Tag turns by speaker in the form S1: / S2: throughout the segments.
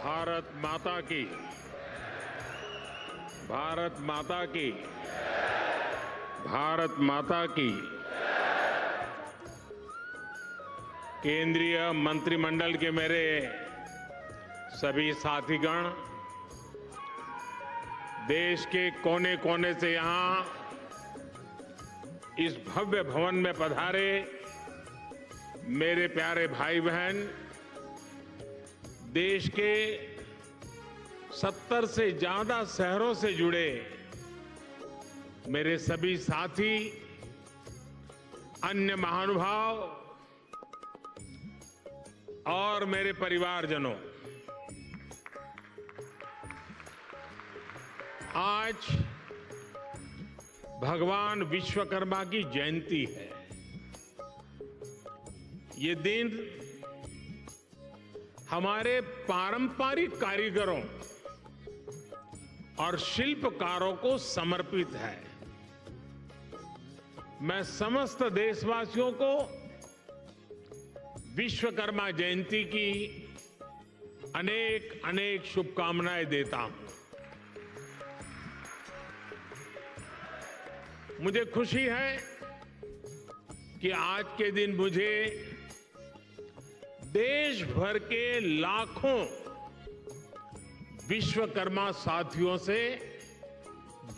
S1: भारत माता की, भारत माता की, भारत माता की। केंद्रीय मंत्रिमंडल के मेरे सभी साथीगण, देश के कोने कोने से यहां इस भव्य भवन में पधारे मेरे प्यारे भाई बहन, देश के 70 से ज्यादा शहरों से जुड़े मेरे सभी साथी, अन्य महानुभाव और मेरे परिवारजनों, आज भगवान विश्वकर्मा की जयंती है। ये दिन हमारे पारंपरिक कारीगरों और शिल्पकारों को समर्पित है। मैं समस्त देशवासियों को विश्वकर्मा जयंती की अनेक अनेक शुभकामनाएं देता हूं। मुझे खुशी है कि आज के दिन मुझे देश भर के लाखों विश्वकर्मा साथियों से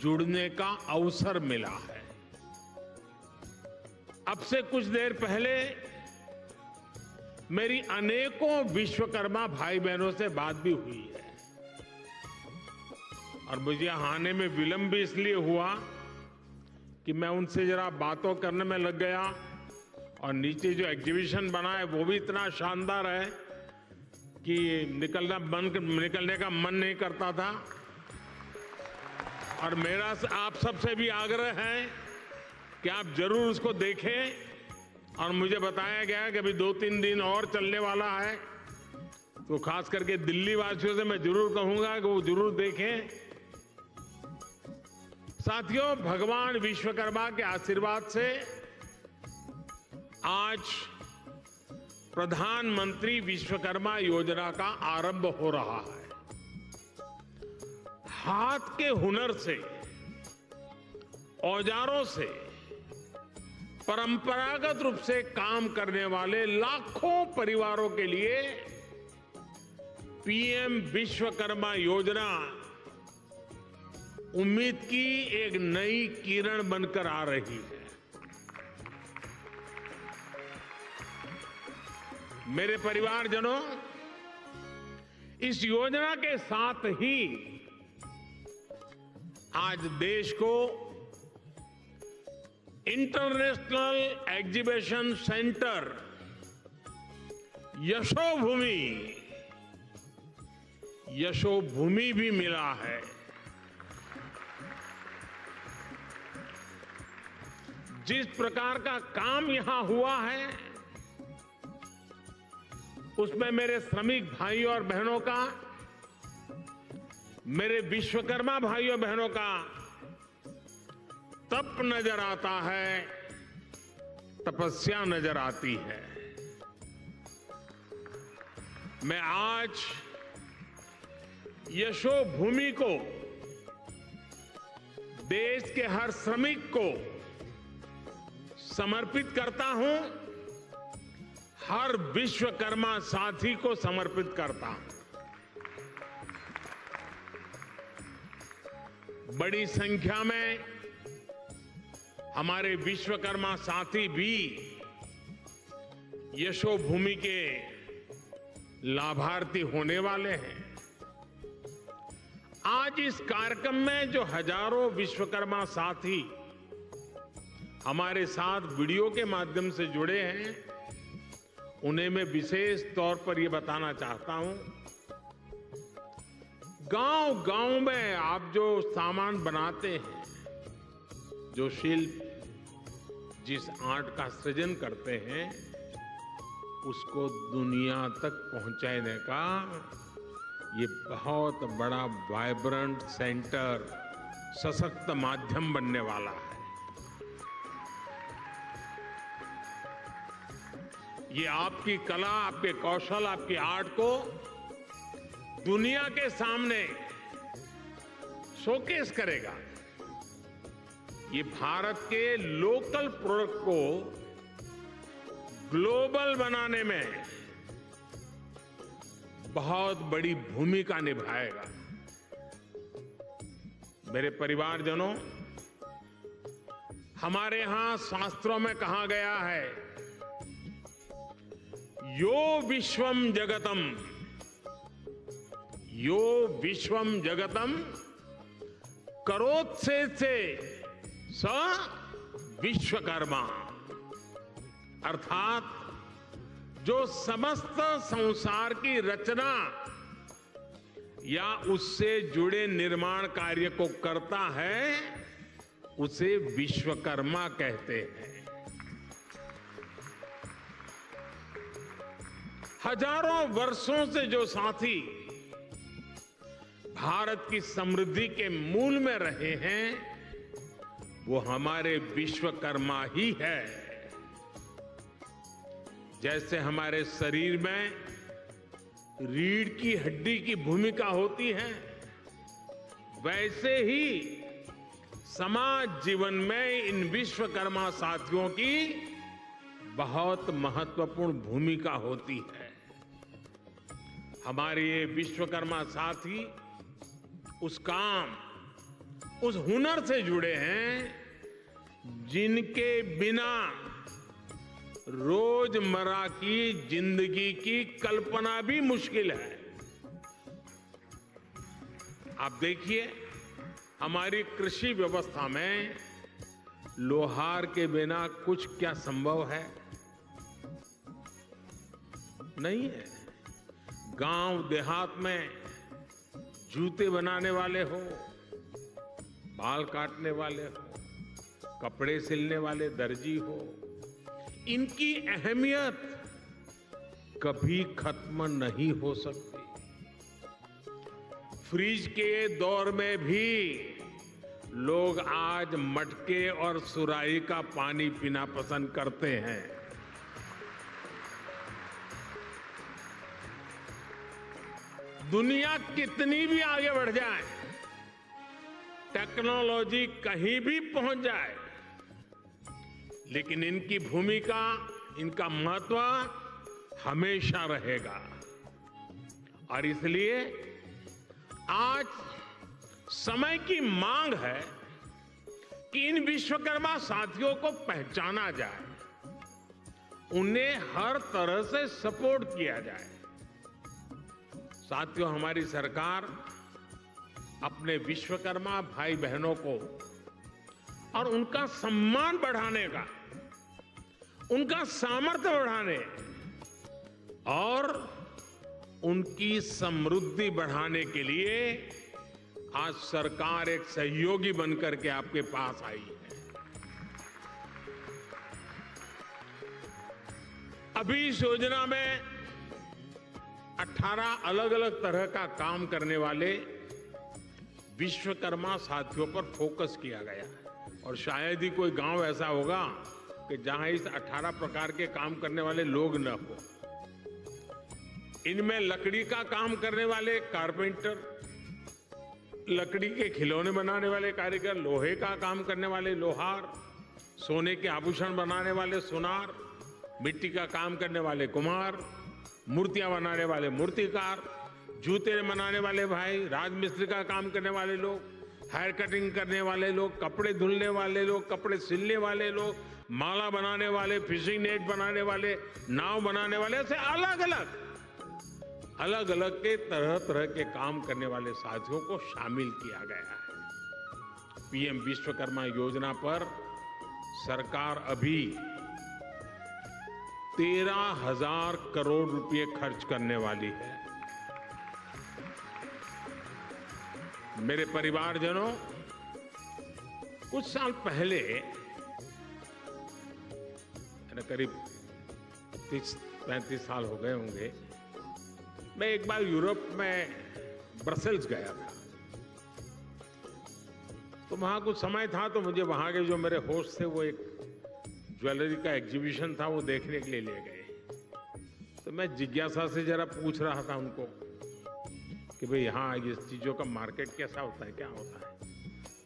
S1: जुड़ने का अवसर मिला है। अब से कुछ देर पहले मेरी अनेकों विश्वकर्मा भाई बहनों से बात भी हुई है और मुझे आने में विलंब भी इसलिए हुआ कि मैं उनसे जरा बातों करने में लग गया और नीचे जो एग्जीबिशन बना है वो भी इतना शानदार है कि निकलने का मन नहीं करता था। और मेरा आप सबसे भी आग्रह है कि आप जरूर उसको देखें और मुझे बताया गया कि अभी 2-3 दिन और चलने वाला है, तो खास करके दिल्ली वासियों से मैं जरूर कहूंगा कि वो जरूर देखें। साथियों, भगवान विश्वकर्मा के आशीर्वाद से आज प्रधानमंत्री विश्वकर्मा योजना का आरंभ हो रहा है। हाथ के हुनर से, औजारों से परंपरागत रूप से काम करने वाले लाखों परिवारों के लिए पीएम विश्वकर्मा योजना उम्मीद की एक नई किरण बनकर आ रही है। मेरे परिवारजनों, इस योजना के साथ ही आज देश को इंटरनेशनल एग्जीबिशन सेंटर यशोभूमि भी मिला है। जिस प्रकार का काम यहां हुआ है उसमें मेरे श्रमिक भाइयों और बहनों का, मेरे विश्वकर्मा भाइयों बहनों का तप नजर आता है, तपस्या नजर आती है। मैं आज यशोभूमि को, देश के हर श्रमिक को समर्पित करता हूं, हर विश्वकर्मा साथी को समर्पित करता हूं। बड़ी संख्या में हमारे विश्वकर्मा साथी भी यशोभूमि के लाभार्थी होने वाले हैं। आज इस कार्यक्रम में जो हजारों विश्वकर्मा साथी हमारे साथ वीडियो के माध्यम से जुड़े हैं, उन्हें मैं विशेष तौर पर यह बताना चाहता हूं, गांव-गांव में आप जो सामान बनाते हैं, जो शिल्प, जिस आर्ट का सृजन करते हैं, उसको दुनिया तक पहुंचाने का ये बहुत बड़ा वाइब्रेंट सेंटर, सशक्त माध्यम बनने वाला है। ये आपकी कला, आपके कौशल, आपकी आर्ट को दुनिया के सामने शोकेस करेगा। ये भारत के लोकल प्रोडक्ट को ग्लोबल बनाने में बहुत बड़ी भूमिका निभाएगा। मेरे परिवारजनों, हमारे यहां शास्त्रों में कहा गया है, यो विश्वम जगतम, यो विश्वम जगतम करोत्से से स विश्वकर्मा। अर्थात जो समस्त संसार की रचना या उससे जुड़े निर्माण कार्य को करता है, उसे विश्वकर्मा कहते हैं। हजारों वर्षों से जो साथी भारत की समृद्धि के मूल में रहे हैं, वो हमारे विश्वकर्मा ही है। जैसे हमारे शरीर में रीढ़ की हड्डी की भूमिका होती है, वैसे ही समाज जीवन में इन विश्वकर्मा साथियों की बहुत महत्वपूर्ण भूमिका होती है। हमारे ये विश्वकर्मा साथी उस काम, उस हुनर से जुड़े हैं जिनके बिना रोजमर्रा की जिंदगी की कल्पना भी मुश्किल है। आप देखिए, हमारी कृषि व्यवस्था में लोहार के बिना कुछ क्या संभव है? नहीं है। गांव देहात में जूते बनाने वाले हो, बाल काटने वाले हो, कपड़े सिलने वाले दर्जी हो, इनकी अहमियत कभी खत्म नहीं हो सकती। फ्रिज के दौर में भी लोग आज मटके और सुराही का पानी पीना पसंद करते हैं। दुनिया कितनी भी आगे बढ़ जाए, टेक्नोलॉजी कहीं भी पहुंच जाए, लेकिन इनकी भूमिका, इनका महत्व हमेशा रहेगा। और इसलिए आज समय की मांग है कि इन विश्वकर्मा साथियों को पहचाना जाए, उन्हें हर तरह से सपोर्ट किया जाए। साथियों, हमारी सरकार अपने विश्वकर्मा भाई बहनों को और उनका सम्मान बढ़ाने का, उनका सामर्थ्य बढ़ाने और उनकी समृद्धि बढ़ाने के लिए आज सरकार एक सहयोगी बनकर के आपके पास आई है। अभी इस योजना में 18 अलग अलग तरह का काम करने वाले विश्वकर्मा साथियों पर फोकस किया गया है। और शायद ही कोई गांव ऐसा होगा कि जहां इस 18 प्रकार के काम करने वाले लोग न हो। इनमें लकड़ी का काम करने वाले कारपेंटर, लकड़ी के खिलौने बनाने वाले कारीगर, लोहे का काम करने वाले लोहार, सोने के आभूषण बनाने वाले सुनार, मिट्टी का काम करने वाले कुम्हार, मूर्तियां बनाने वाले मूर्तिकार, जूते बनाने वाले भाई, राजमिस्त्री का काम करने वाले लोग, हेयर कटिंग करने वाले लोग, कपड़े धुलने वाले लोग, कपड़े सिलने वाले लोग, माला बनाने वाले, फिशिंग नेट बनाने वाले, नाव बनाने वाले, ऐसे अलग अलग के तरह तरह के काम करने वाले साथियों को शामिल किया गया है। पीएम विश्वकर्मा योजना पर सरकार अभी 13,000 करोड़ रुपए खर्च करने वाली है। मेरे परिवारजनों, कुछ साल पहले, करीब 30-35 साल हो गए होंगे, मैं एक बार यूरोप में ब्रसेल्स गया था। तो वहां कुछ समय था, तो मुझे वहां के जो मेरे होस्ट थे, वो एक ज्वेलरी का एग्जीबिशन था, वो देखने के लिए ले गए। तो मैं जिज्ञासा से जरा पूछ रहा था उनको कि भाई यहाँ ये चीज़ों का मार्केट कैसा होता है, क्या होता है।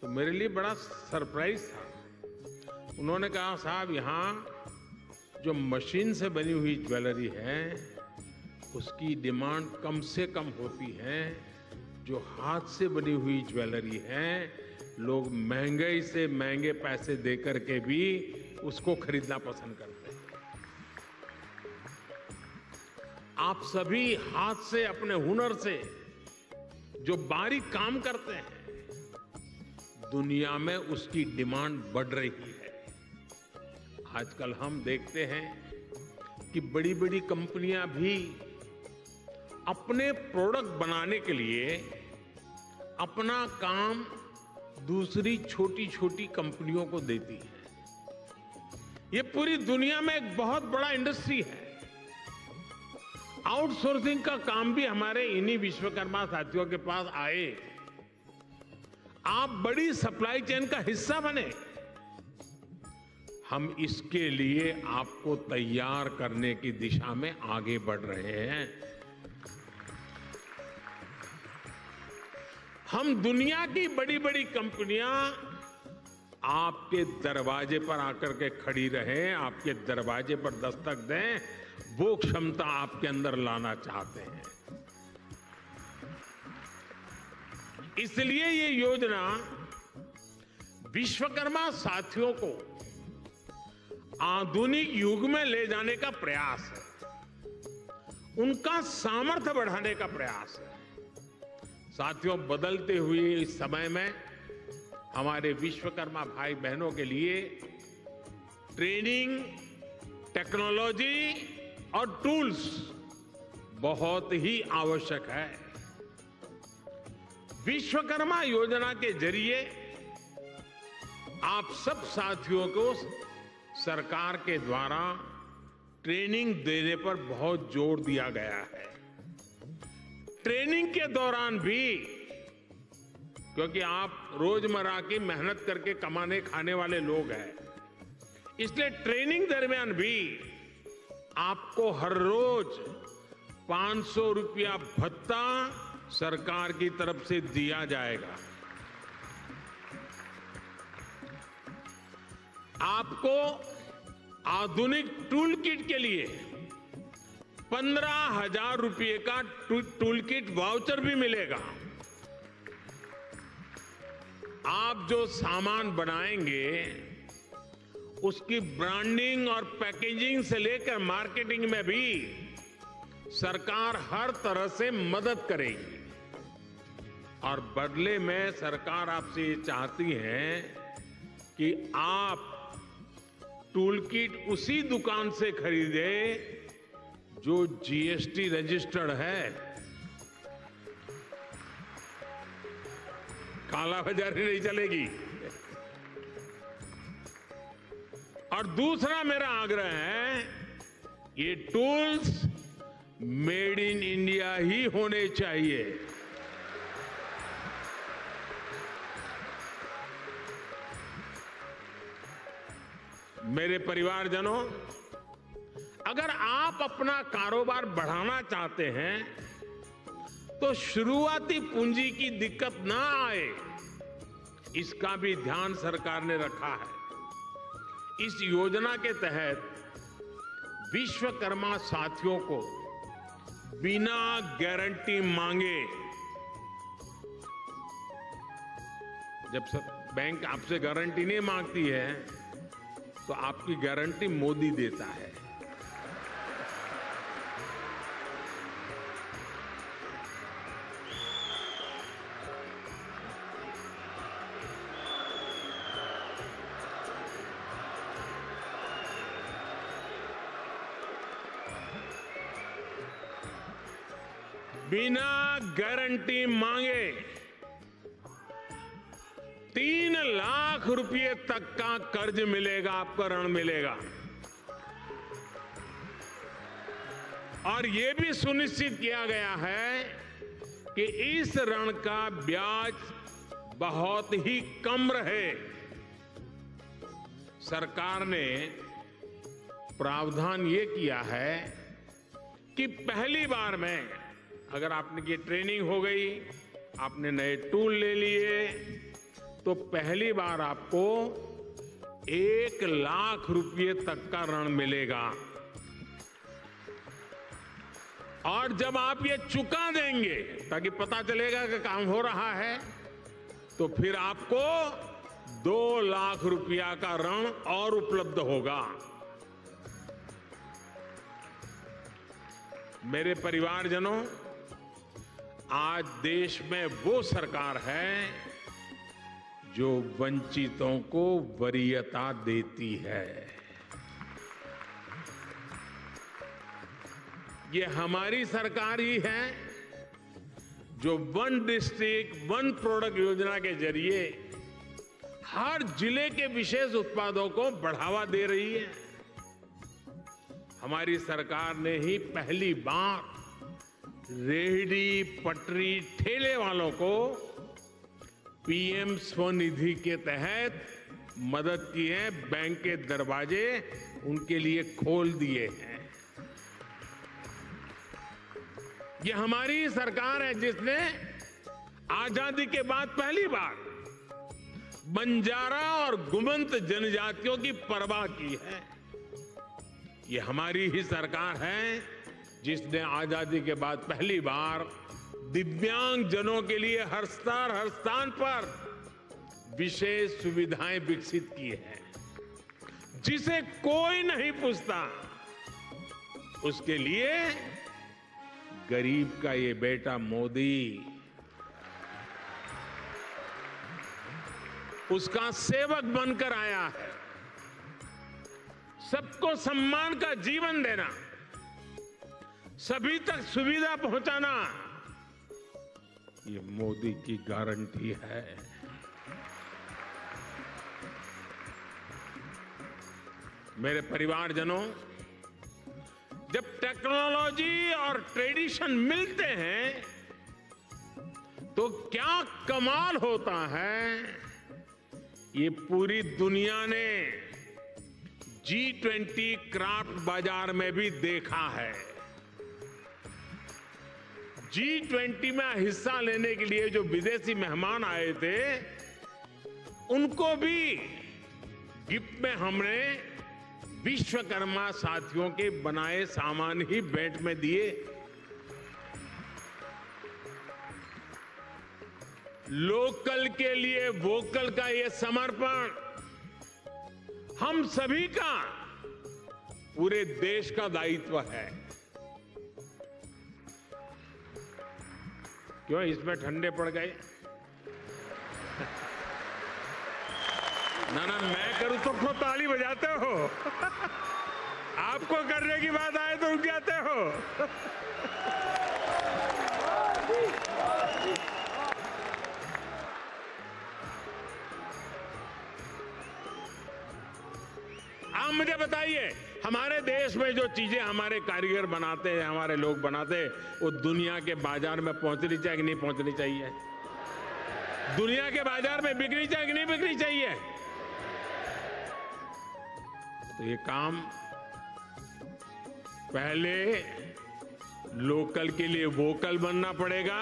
S1: तो मेरे लिए बड़ा सरप्राइज था। उन्होंने कहा साहब यहाँ जो मशीन से बनी हुई ज्वेलरी है उसकी डिमांड कम से कम होती है, जो हाथ से बनी हुई ज्वेलरी है लोग महंगे से महंगे पैसे दे करके भी उसको खरीदना पसंद करते हैं। आप सभी हाथ से अपने हुनर से जो बारीक काम करते हैं, दुनिया में उसकी डिमांड बढ़ रही है। आजकल हम देखते हैं कि बड़ी बड़ी कंपनियां भी अपने प्रोडक्ट बनाने के लिए अपना काम दूसरी छोटी छोटी कंपनियों को देती है। ये पूरी दुनिया में एक बहुत बड़ा इंडस्ट्री है। आउटसोर्सिंग का काम भी हमारे इन्हीं विश्वकर्मा साथियों के पास आए। आप बड़ी सप्लाई चेन का हिस्सा बने। हम इसके लिए आपको तैयार करने की दिशा में आगे बढ़ रहे हैं। हम दुनिया की बड़ी बड़ी कंपनियां आपके दरवाजे पर आकर के खड़ी रहें, आपके दरवाजे पर दस्तक दें, वो क्षमता आपके अंदर लाना चाहते हैं। इसलिए ये योजना विश्वकर्मा साथियों को आधुनिक युग में ले जाने का प्रयास है, उनका सामर्थ्य बढ़ाने का प्रयास है। साथियों, बदलते हुए इस समय में हमारे विश्वकर्मा भाई बहनों के लिए ट्रेनिंग, टेक्नोलॉजी और टूल्स बहुत ही आवश्यक है। विश्वकर्मा योजना के जरिए आप सब साथियों को सरकार के द्वारा ट्रेनिंग देने पर बहुत जोर दिया गया है। ट्रेनिंग के दौरान भी, क्योंकि आप रोजमर्रा की मेहनत करके कमाने खाने वाले लोग हैं, इसलिए ट्रेनिंग दरमियान भी आपको हर रोज 500 रुपया भत्ता सरकार की तरफ से दिया जाएगा। आपको आधुनिक टूल किट के लिए 15,000 रुपये का टूल किट वाउचर भी मिलेगा। आप जो सामान बनाएंगे उसकी ब्रांडिंग और पैकेजिंग से लेकर मार्केटिंग में भी सरकार हर तरह से मदद करेगी। और बदले में सरकार आपसे ये चाहती है कि आप टूल किट उसी दुकान से खरीदे जो जीएसटी रजिस्टर्ड है। कालाबाजारी नहीं चलेगी। और दूसरा मेरा आग्रह है, ये टूल्स मेड इन इंडिया ही होने चाहिए। मेरे परिवारजनों, अगर आप अपना कारोबार बढ़ाना चाहते हैं तो शुरुआती पूंजी की दिक्कत ना आए, इसका भी ध्यान सरकार ने रखा है। इस योजना के तहत विश्वकर्मा साथियों को बिना गारंटी मांगे, जब बैंक आपसे गारंटी नहीं मांगती है तो आपकी गारंटी मोदी देता है। बिना गारंटी मांगे 3 लाख रुपए तक का कर्ज मिलेगा, आपको ऋण मिलेगा। और यह भी सुनिश्चित किया गया है कि इस ऋण का ब्याज बहुत ही कम रहे। सरकार ने प्रावधान ये किया है कि पहली बार में अगर आपने की ट्रेनिंग हो गई, आपने नए टूल ले लिए, तो पहली बार आपको 1 लाख रुपए तक का ऋण मिलेगा। और जब आप ये चुका देंगे, ताकि पता चलेगा कि काम हो रहा है, तो फिर आपको 2 लाख रुपया का ऋण और उपलब्ध होगा। मेरे परिवारजनों, आज देश में वो सरकार है जो वंचितों को वरीयता देती है। ये हमारी सरकार ही है जो वन डिस्ट्रिक्ट वन प्रोडक्ट योजना के जरिए हर जिले के विशेष उत्पादों को बढ़ावा दे रही है। हमारी सरकार ने ही पहली बार रेहड़ी, पटरी, ठेले वालों को पीएम स्वनिधि के तहत मदद की है। बैंक के दरवाजे उनके लिए खोल दिए हैं। ये हमारी सरकार है जिसने आजादी के बाद पहली बार बंजारा और गुमंत जनजातियों की परवाह की है। ये हमारी ही सरकार है जिसने आजादी के बाद पहली बार दिव्यांग जनों के लिए हर स्थान पर विशेष सुविधाएं विकसित की है। जिसे कोई नहीं पूछता, उसके लिए गरीब का ये बेटा मोदी उसका सेवक बनकर आया है। सबको सम्मान का जीवन देना, सभी तक सुविधा पहुंचाना, ये मोदी की गारंटी है। मेरे परिवारजनों, जब टेक्नोलॉजी और ट्रेडिशन मिलते हैं तो क्या कमाल होता है, ये पूरी दुनिया ने G20 क्राफ्ट बाजार में भी देखा है। G20 में हिस्सा लेने के लिए जो विदेशी मेहमान आए थे, उनको भी गिफ्ट में हमने विश्वकर्मा साथियों के बनाए सामान ही भेंट में दिए। लोकल के लिए वोकल का ये समर्पण हम सभी का, पूरे देश का दायित्व है। क्यों इसमें ठंडे पड़ गए? ना ना, मैं करूं तो क्यों ताली बजाते हो? आपको करने की बात आए तो रुक जाते हो। आप मुझे बताइए, हमारे देश में जो चीजें हमारे कारीगर बनाते हैं, हमारे लोग बनाते हैं, वो दुनिया के बाजार में पहुंचनी चाहिए कि नहीं पहुंचनी चाहिए? दुनिया के बाजार में बिकनी चाहिए कि नहीं बिकनी चाहिए? तो ये काम पहले लोकल के लिए वोकल बनना पड़ेगा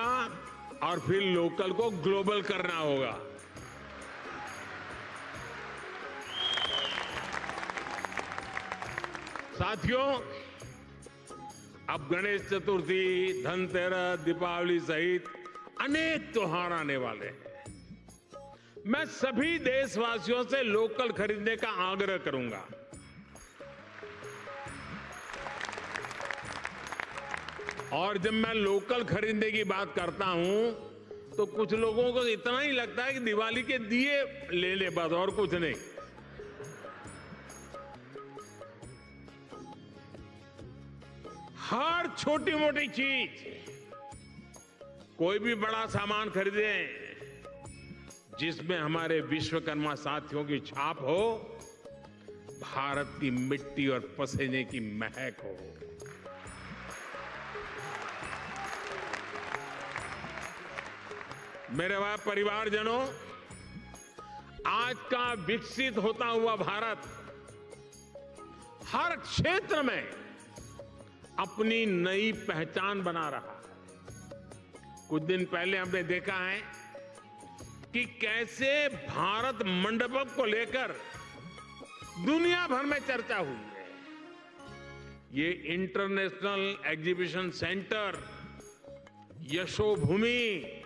S1: और फिर लोकल को ग्लोबल करना होगा। साथियों, अब गणेश चतुर्थी, धनतेरस, दीपावली सहित अनेक त्योहार आने वाले हैं। मैं सभी देशवासियों से लोकल खरीदने का आग्रह करूंगा। और जब मैं लोकल खरीदने की बात करता हूं तो कुछ लोगों को इतना ही लगता है कि दिवाली के दिए ले ले, बस और कुछ नहीं। हर छोटी मोटी चीज, कोई भी बड़ा सामान खरीदें जिसमें हमारे विश्वकर्मा साथियों की छाप हो, भारत की मिट्टी और पसीने की महक हो। मेरे परिवारजनों, आज का विकसित होता हुआ भारत हर क्षेत्र में अपनी नई पहचान बना रहा है। कुछ दिन पहले हमने देखा है कि कैसे भारत मंडपम को लेकर दुनिया भर में चर्चा हुई है। ये इंटरनेशनल एग्जीबिशन सेंटर यशोभूमि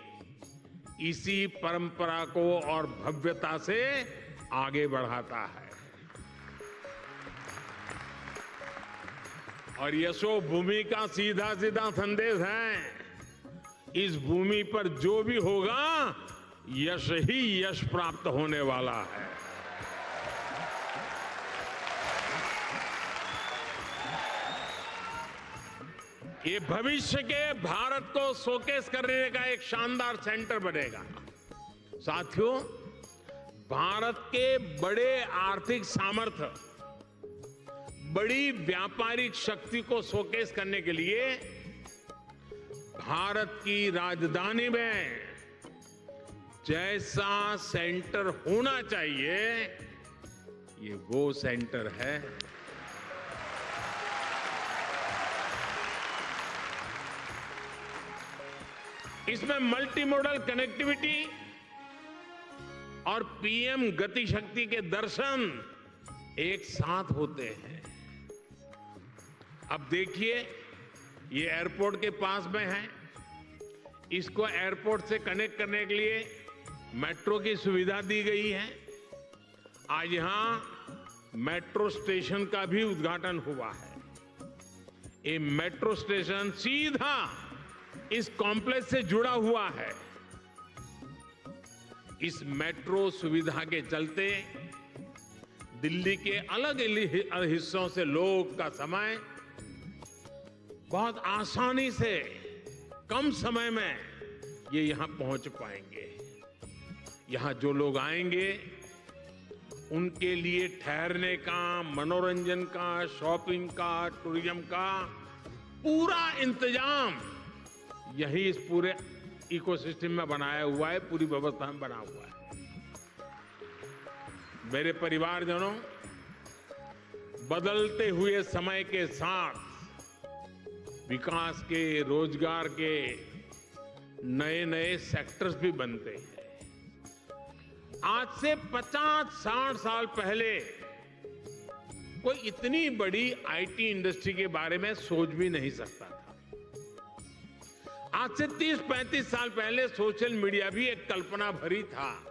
S1: इसी परंपरा को और भव्यता से आगे बढ़ाता है। और यशोभूमि का सीधा सीधा संदेश है, इस भूमि पर जो भी होगा यश ही यश प्राप्त होने वाला है। ये भविष्य के भारत को शोकेस करने का एक शानदार सेंटर बनेगा। साथियों, भारत के बड़े आर्थिक सामर्थ्य, बड़ी व्यापारिक शक्ति को शोकेस करने के लिए भारत की राजधानी में जैसा सेंटर होना चाहिए, ये वो सेंटर है। इसमें मल्टी मॉडल कनेक्टिविटी और पीएम गति शक्ति के दर्शन एक साथ होते हैं। अब देखिए, ये एयरपोर्ट के पास में है। इसको एयरपोर्ट से कनेक्ट करने के लिए मेट्रो की सुविधा दी गई है। आज यहां मेट्रो स्टेशन का भी उद्घाटन हुआ है। ये मेट्रो स्टेशन सीधा इस कॉम्प्लेक्स से जुड़ा हुआ है। इस मेट्रो सुविधा के चलते दिल्ली के अलग अलग हिस्सों से लोग का समय बहुत आसानी से कम समय में ये यहां पहुंच पाएंगे। यहां जो लोग आएंगे उनके लिए ठहरने का, मनोरंजन का, शॉपिंग का, टूरिज्म का पूरा इंतजाम यही इस पूरे इकोसिस्टम में बनाया हुआ है, पूरी व्यवस्था में बना हुआ है। मेरे परिवारजनों, बदलते हुए समय के साथ विकास के, रोजगार के नए नए सेक्टर्स भी बनते हैं। आज से 50-60 साल पहले कोई इतनी बड़ी आईटी इंडस्ट्री के बारे में सोच भी नहीं सकता था। आज से 30-35 साल पहले सोशल मीडिया भी एक कल्पना भरी था।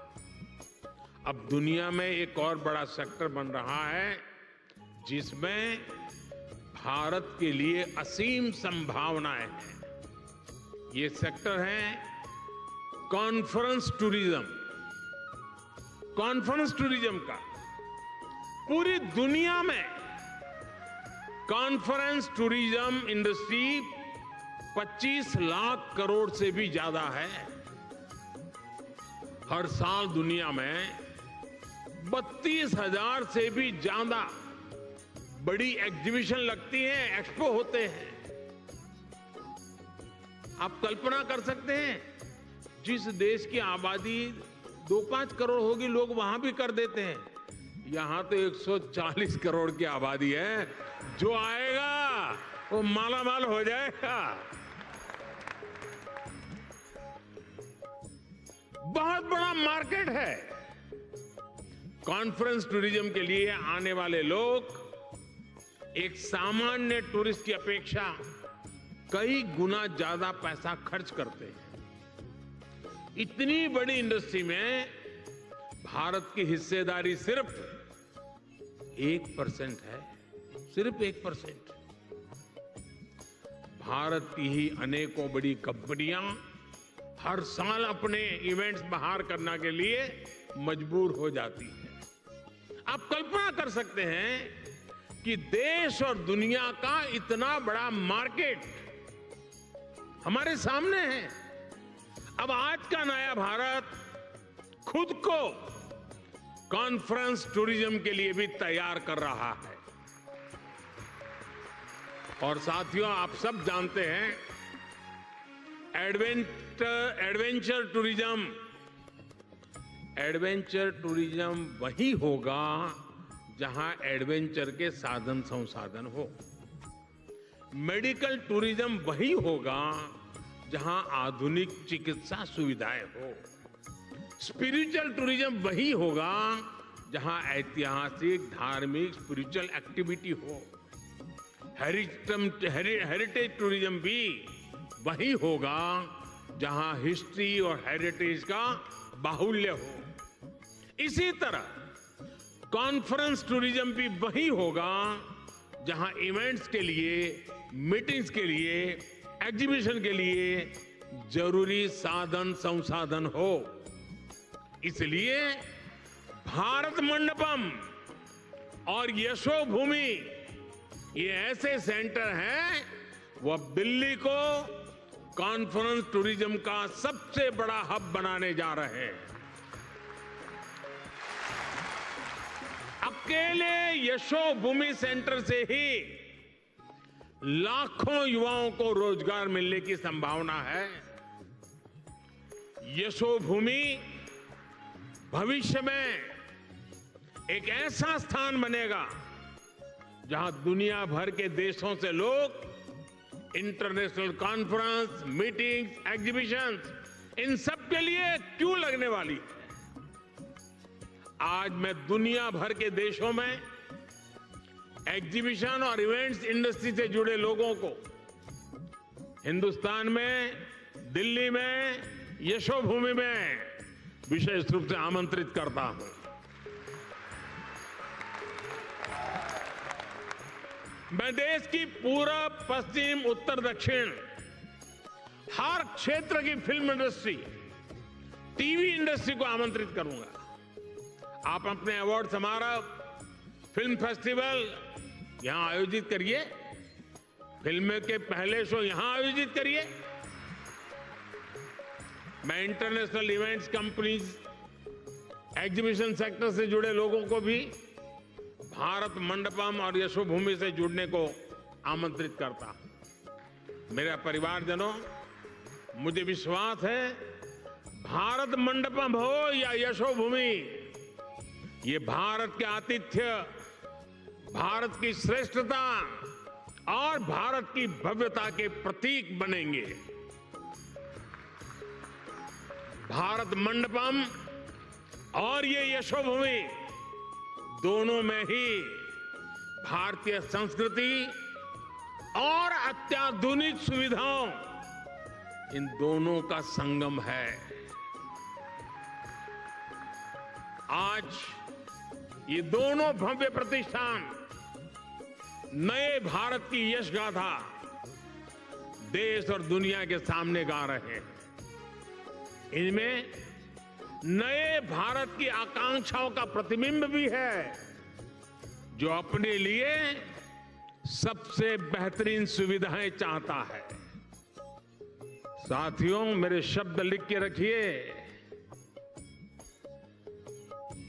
S1: अब दुनिया में एक और बड़ा सेक्टर बन रहा है जिसमें भारत के लिए असीम संभावनाएं हैं। ये सेक्टर है कॉन्फ्रेंस टूरिज्म। कॉन्फ्रेंस टूरिज्म का पूरी दुनिया में conference tourism industry 25 lakh crore से भी ज्यादा है। हर साल दुनिया में 32,000 से भी ज्यादा बड़ी एग्जीबिशन लगती हैं, एक्सपो होते हैं। आप कल्पना कर सकते हैं, जिस देश की आबादी 2-5 करोड़ होगी, लोग वहां भी कर देते हैं। यहां तो 140 करोड़ की आबादी है। जो आएगा वो माला माल हो जाएगा। बहुत बड़ा मार्केट है। कॉन्फ्रेंस टूरिज्म के लिए आने वाले लोग एक सामान्य टूरिस्ट की अपेक्षा कई गुना ज्यादा पैसा खर्च करते हैं। इतनी बड़ी इंडस्ट्री में भारत की हिस्सेदारी सिर्फ 1% है, सिर्फ 1%। भारत की ही अनेकों बड़ी कंपनियां हर साल अपने इवेंट्स बाहर करने के लिए मजबूर हो जाती हैं। आप कल्पना कर सकते हैं कि देश और दुनिया का इतना बड़ा मार्केट हमारे सामने है। अब आज का नया भारत खुद को कॉन्फ्रेंस टूरिज्म के लिए भी तैयार कर रहा है। और साथियों, आप सब जानते हैं, एडवेंचर टूरिज्म वही होगा जहां एडवेंचर के साधन संसाधन हो। मेडिकल टूरिज्म वही होगा जहां आधुनिक चिकित्सा सुविधाएं हो। स्पिरिचुअल टूरिज्म वही होगा जहां ऐतिहासिक, धार्मिक, स्पिरिचुअल एक्टिविटी हो। हेरिटेज टूरिज्म भी वही होगा जहां हिस्ट्री और हेरिटेज का बाहुल्य हो। इसी तरह कॉन्फ्रेंस टूरिज्म भी वही होगा जहां इवेंट्स के लिए, मीटिंग्स के लिए, एग्जीबिशन के लिए जरूरी साधन संसाधन हो। इसलिए भारत मंडपम और यशोभूमि ये ऐसे सेंटर हैं, वो अब दिल्ली को कॉन्फ्रेंस टूरिज्म का सबसे बड़ा हब बनाने जा रहे हैं। अकेले यशोभूमि सेंटर से ही लाखों युवाओं को रोजगार मिलने की संभावना है। यशोभूमि भविष्य में एक ऐसा स्थान बनेगा जहां दुनिया भर के देशों से लोग इंटरनेशनल कॉन्फ्रेंस, मीटिंग्स, एग्जीबिशंस, इन सब के लिए क्यों लगने वाली है। आज मैं दुनिया भर के देशों में एग्जीबिशन और इवेंट्स इंडस्ट्री से जुड़े लोगों को हिंदुस्तान में, दिल्ली में, यशोभूमि में विशेष रूप से आमंत्रित करता हूं। मैं देश की पूरब, पश्चिम, उत्तर, दक्षिण हर क्षेत्र की फिल्म इंडस्ट्री, टीवी इंडस्ट्री को आमंत्रित करूंगा। आप अपने अवार्ड समारोह, फिल्म फेस्टिवल यहां आयोजित करिए, फिल्म के पहले शो यहां आयोजित करिए। मैं international events companies, exhibition sector से जुड़े लोगों को भी भारत मंडपम और यशोभूमि से जुड़ने को आमंत्रित करता हूं। मेरे परिवारजनों, मुझे विश्वास है भारत मंडपम हो या यशोभूमि, ये भारत के आतिथ्य, भारत की श्रेष्ठता और भारत की भव्यता के प्रतीक बनेंगे। भारत मंडपम और ये यशोभूमि दोनों में ही भारतीय संस्कृति और अत्याधुनिक सुविधाओं, इन दोनों का संगम है। आज ये दोनों भव्य प्रतिष्ठान नए भारत की यश गाथा देश और दुनिया के सामने गा रहे हैं। इनमें नए भारत की आकांक्षाओं का प्रतिबिंब भी है, जो अपने लिए सबसे बेहतरीन सुविधाएं चाहता है। साथियों, मेरे शब्द लिख के रखिए।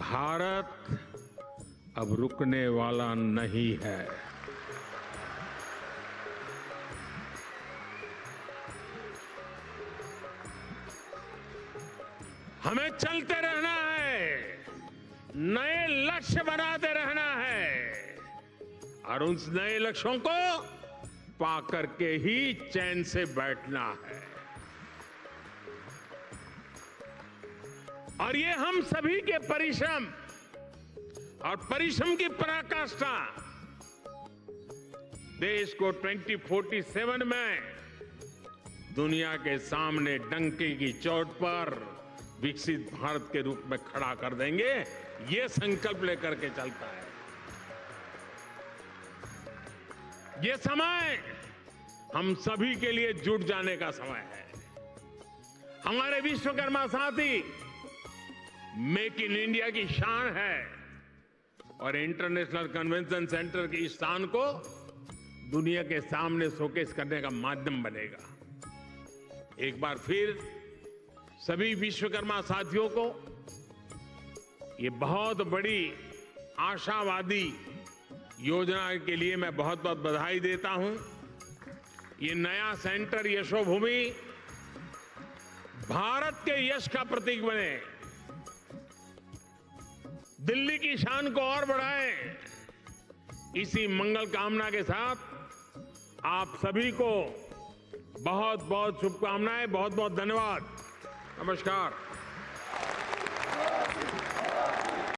S1: भारत अब रुकने वाला नहीं है। हमें चलते रहना है, नए लक्ष्य बनाते रहना है और उन नए लक्ष्यों को पाकर के ही चैन से बैठना है। और ये हम सभी के परिश्रम और परिश्रम की पराकाष्ठा देश को 2047 में दुनिया के सामने डंके की चोट पर विकसित भारत के रूप में खड़ा कर देंगे, ये संकल्प लेकर के चलता है। ये समय हम सभी के लिए जुट जाने का समय है। हमारे विश्वकर्मा साथी मेक इन इंडिया की शान है और इंटरनेशनल कन्वेंशन सेंटर की इस शान को दुनिया के सामने शोकेस करने का माध्यम बनेगा। एक बार फिर सभी विश्वकर्मा साथियों को ये बहुत बड़ी आशावादी योजना के लिए मैं बहुत बहुत बधाई देता हूं। ये नया सेंटर यशोभूमि भारत के यश का प्रतीक बने, दिल्ली की शान को और बढ़ाए। इसी मंगल कामना के साथ आप सभी को बहुत बहुत शुभकामनाएं, बहुत बहुत धन्यवाद। नमस्कार।